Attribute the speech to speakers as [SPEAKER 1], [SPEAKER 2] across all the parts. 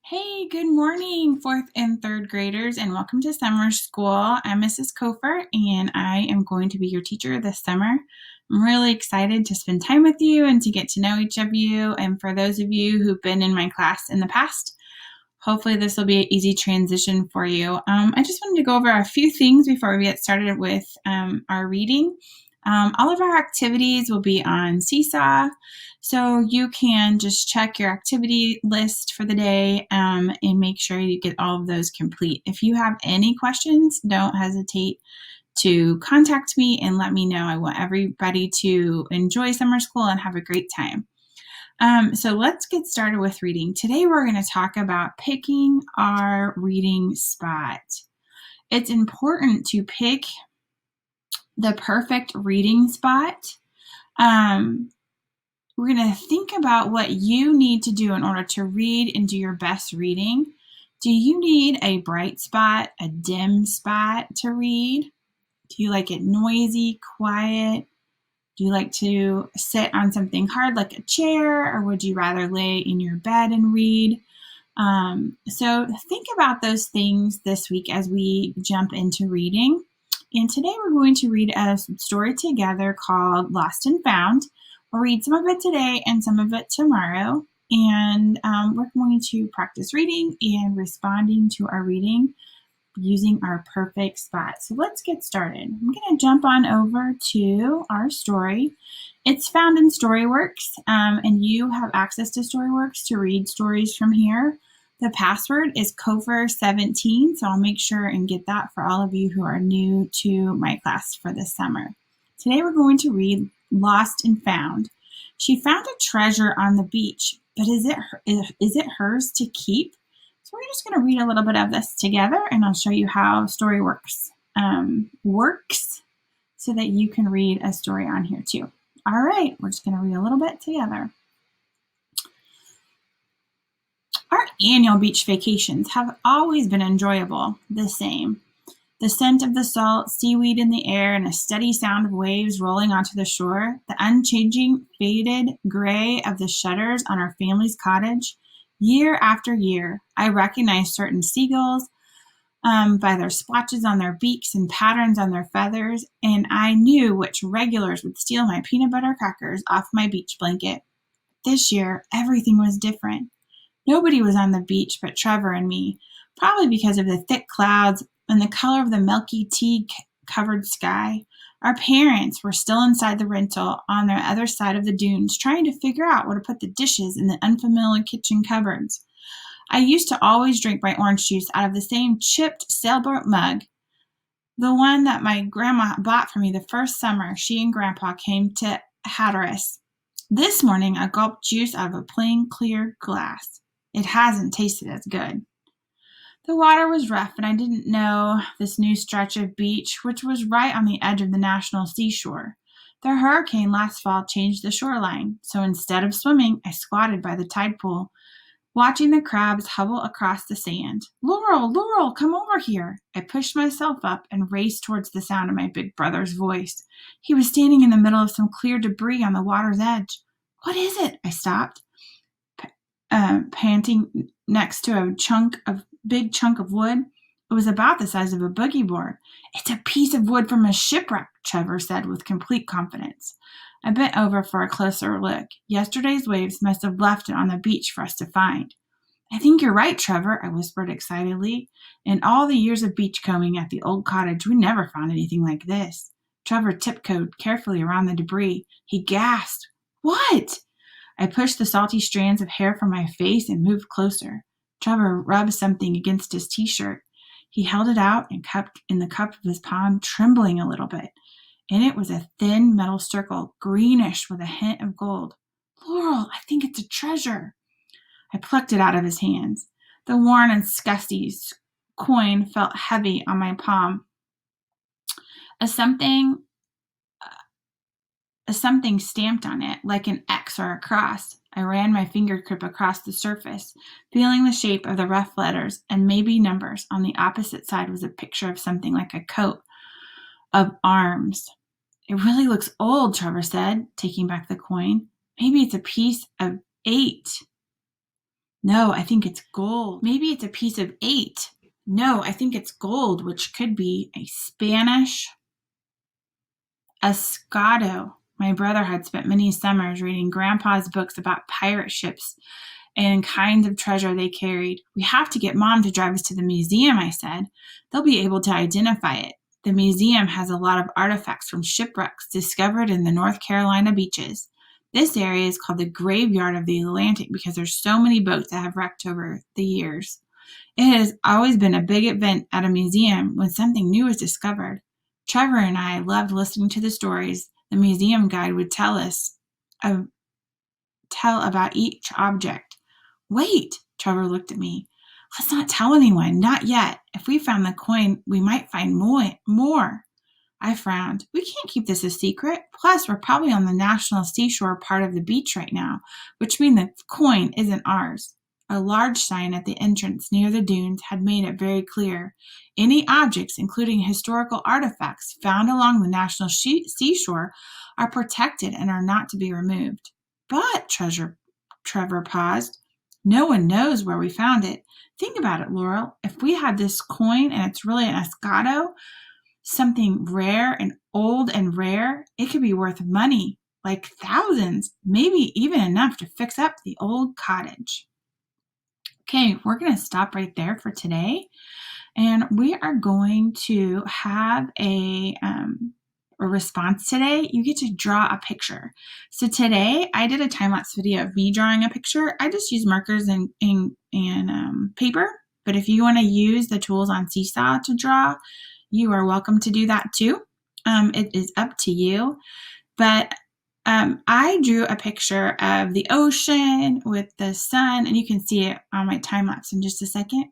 [SPEAKER 1] Hey, good morning, fourth and third graders, and welcome to summer school. I'm Mrs. Kofer, and I am going to be your teacher this summer. I'm really excited to spend time with you and to get to know each of you. And for those of you who've been in my class in the past, hopefully this will be an easy transition for you. I just wanted to go over a few things before we get started with our reading. All of our activities will be on Seesaw, so you can just check your activity list for the day and make sure you get all of those complete. If you have any questions, don't hesitate to contact me and let me know. I want everybody to enjoy summer school and have a great time. So let's get started with reading. Today we're going to talk about picking our reading spot. It's important to pick the perfect reading spot. We're going to think about what you need to do in order to read and do your best reading. Do you need a bright spot, a dim spot to read? Do you like it noisy, quiet? Do you like to sit on something hard like a chair, or would you rather lay in your bed and read? So think about those things this week as we jump into reading. And today we're going to read a story together called Lost and Found. We'll read some of it today and some of it tomorrow. And we're going to practice reading and responding to our reading using our perfect spot. So let's get started. I'm going to jump on over to our story. It's found in Storyworks, and you have access to Storyworks to read stories from here. The password is Kofer17, so I'll make sure and get that for all of you who are new to my class for this summer. Today we're going to read Lost and Found. She found a treasure on the beach, but is it hers to keep? So we're just going to read a little bit of this together, and I'll show you how Storyworks works so that you can read a story on here too. All right, we're just going to read a little bit together. Our annual beach vacations have always been enjoyable, the same. The scent of the salt, seaweed in the air, and a steady sound of waves rolling onto the shore, the unchanging, faded gray of the shutters on our family's cottage. Year after year, I recognized certain seagulls by their splotches on their beaks and patterns on their feathers, and I knew which regulars would steal my peanut butter crackers off my beach blanket. This year, everything was different. Nobody was on the beach but Trevor and me, probably because of the thick clouds and the color of the milky tea-covered sky. Our parents were still inside the rental on the other side of the dunes, trying to figure out where to put the dishes in the unfamiliar kitchen cupboards. I used to always drink my orange juice out of the same chipped sailboat mug, the one that my grandma bought for me the first summer she and Grandpa came to Hatteras. This morning I gulped juice out of a plain, clear glass. It hasn't tasted as good. The water was rough, and I didn't know this new stretch of beach, which was right on the edge of the national seashore. The hurricane last fall changed the shoreline, so instead of swimming, I squatted by the tide pool, watching the crabs hobble across the sand. Laurel, Laurel, come over here. I pushed myself up and raced towards the sound of my big brother's voice. He was standing in the middle of some clear debris on the water's edge. What is it? I stopped, panting next to a big chunk of wood. It was about the size of a boogie board. It's a piece of wood from a shipwreck, Trevor said with complete confidence. I bent over for a closer look. Yesterday's waves must have left it on the beach for us to find. I think you're right, Trevor, I whispered excitedly. In all the years of beachcombing at the old cottage, we never found anything like this. Trevor tiptoed carefully around the debris. He gasped. What? I pushed the salty strands of hair from my face and moved closer. Trevor rubbed something against his t-shirt. He held it out and cupped in the cup of his palm, trembling a little bit. In it was a thin metal circle, greenish with a hint of gold. Laurel, I think it's a treasure. I plucked it out of his hands. The worn and scusty coin felt heavy on my palm. A something stamped on it, like an X or a cross. I ran my fingertip across the surface, feeling the shape of the rough letters and maybe numbers. On the opposite side was a picture of something like a coat of arms. It really looks old, Trevor said, taking back the coin. Maybe it's a piece of 8. No, I think it's gold. Maybe it's a piece of 8. No, I think it's gold, which could be a Spanish escado. My brother had spent many summers reading Grandpa's books about pirate ships and kinds of treasure they carried. We have to get Mom to drive us to the museum, I said. They'll be able to identify it. The museum has a lot of artifacts from shipwrecks discovered in the North Carolina beaches. This area is called the graveyard of the Atlantic because there's so many boats that have wrecked over the years. It has always been a big event at a museum when something new is discovered. Trevor and I loved listening to the stories the museum guide would tell about each object. Wait, Trevor looked at me. Let's not tell anyone, not yet. If we found the coin, we might find more. I frowned. We can't keep this a secret. Plus, we're probably on the National Seashore part of the beach right now, which means the coin isn't ours. A large sign at the entrance near the dunes had made it very clear. Any objects, including historical artifacts, found along the National Seashore are protected and are not to be removed. But, Trevor paused, no one knows where we found it. Think about it, Laurel. If we had this coin and it's really an escado, something rare and old and rare, it could be worth money, like thousands, maybe even enough to fix up the old cottage. Okay, we're going to stop right there for today. And we are going to have a response today. You get to draw a picture. So today I did a time-lapse video of me drawing a picture. I just use markers and paper. But if you want to use the tools on Seesaw to draw, you are welcome to do that too. It is up to you. But I drew a picture of the ocean with the sun, and you can see it on my time lapse in just a second.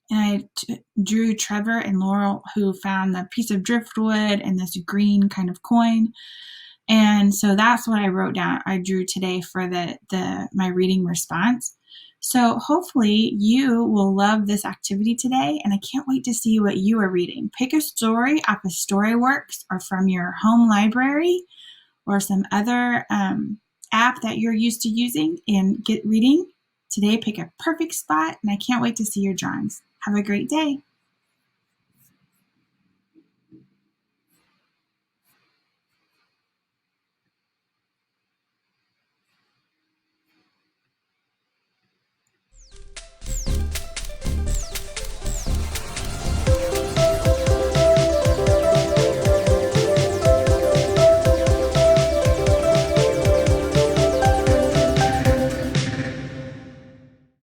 [SPEAKER 1] And I drew Trevor and Laurel, who found the piece of driftwood and this green kind of coin. And so that's what I wrote down. I drew today for my reading response. So hopefully you will love this activity today, and I can't wait to see what you are reading. Pick a story off of Storyworks or from your home library or some other app that you're used to using and get reading. Today, pick a perfect spot, and I can't wait to see your drawings. Have a great day.